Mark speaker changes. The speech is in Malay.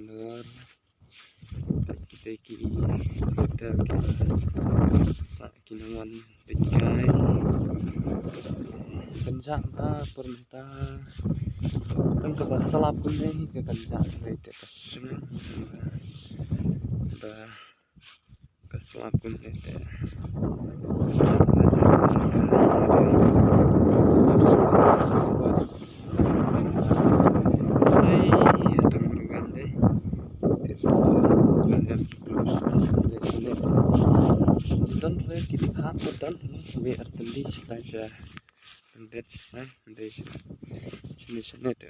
Speaker 1: bener teki hotel sa kinawan bigay kanjang perminta tengka salap kunai ke kanjang itu kesenang ba kesalap kunai itu dan kita kan dan we are the least as a and that's jenisnya itu